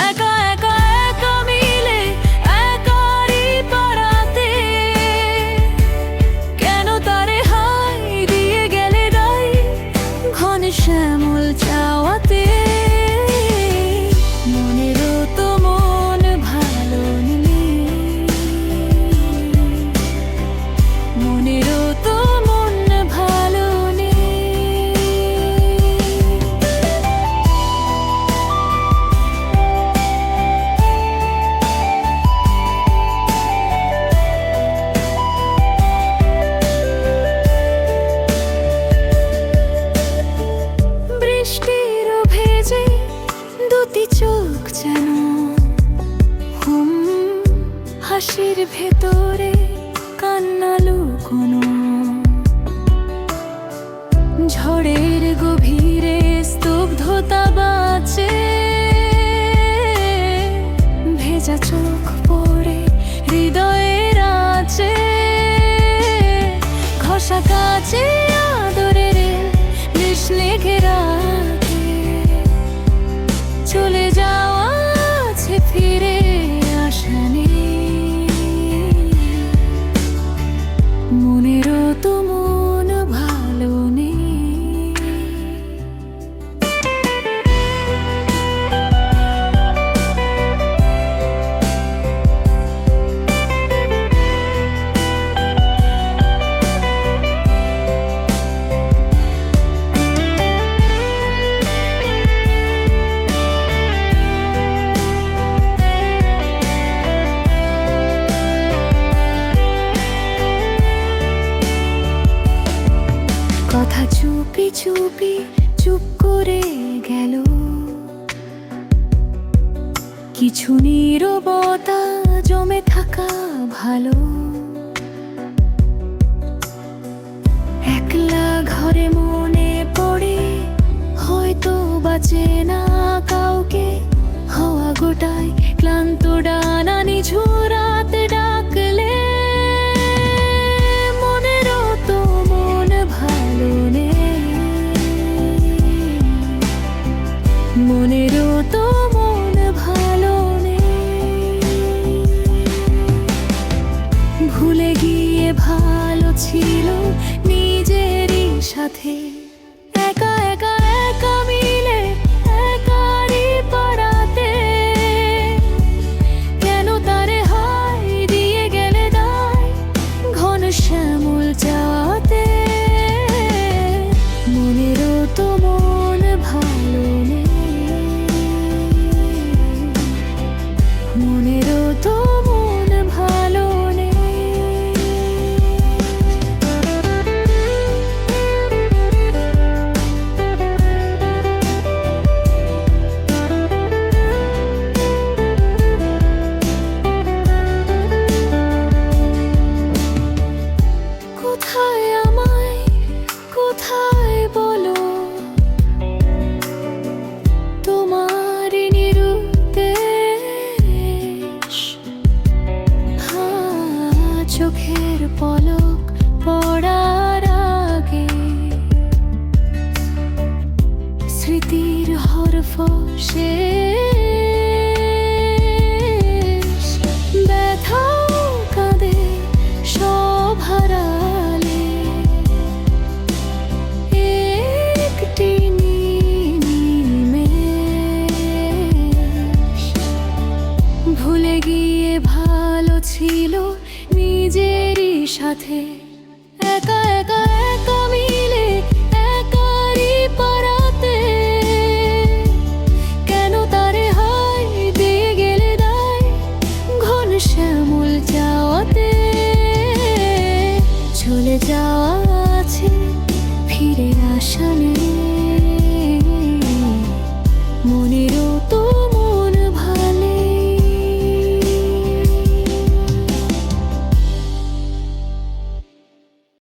একা একা একা মিলে একারই পারাতে, কেন তারে হাই দিয়ে গেলে দাই ঘন শ্যামল চাওয়াতে। মনেরও তো মন ভালো নেই, মনেরও তো মন ভালো নেই। বৃষ্টিরও ভেজে দুটি চোখ যেন হাসির ভেতরে কান্না লুকোনো। ঝড়ের গভীরে স্তব্ধতা বাঁচে, ভেজা চোখ পড়ে হৃদয়ের আঁচে। ঘষা কাচে আদরের বিষ লেগে রাতে, চলে যাওয়া আছে ফিরে আসা নেই। মনেরও তো মন ভালো নেই। কথা চুপি চুপি চুপ করে গেল, কিছু নীরবতা জমে থাকা ভালো। একলা ঘরে মনে পড়ে হয়তো বাঁচে না কাউকে, হাওয়া গোটায় ক্লান্ত ডানা নিঝুম রাতে ডাকলে। মনেরও তো মন ভালো নেই, মনেরও তো মন ভালো নেই। ভুলে গিয়ে ভালো ছিল নিজেরই সাথে, একা একা একা মিলে একারই পারাতে, কেন তারে হাই দিয়ে গেলে দাই ঘন শ্যামল চাওয়াতে। মনেরও তো মন ভালো নেই, মনেরও তো মন ভালো নেই। কোথায় আমায় কোথায় বলো, তোমার নিরুদ্দেশ। চোখের পলক পড়ার আগে স্মৃতির হরফ শেষ। ব্যথাও কাঁদে সব হারালে, একটি নিমেষ। ভুলে গিয়ে ভালো ছিল নিজেরই সাথে।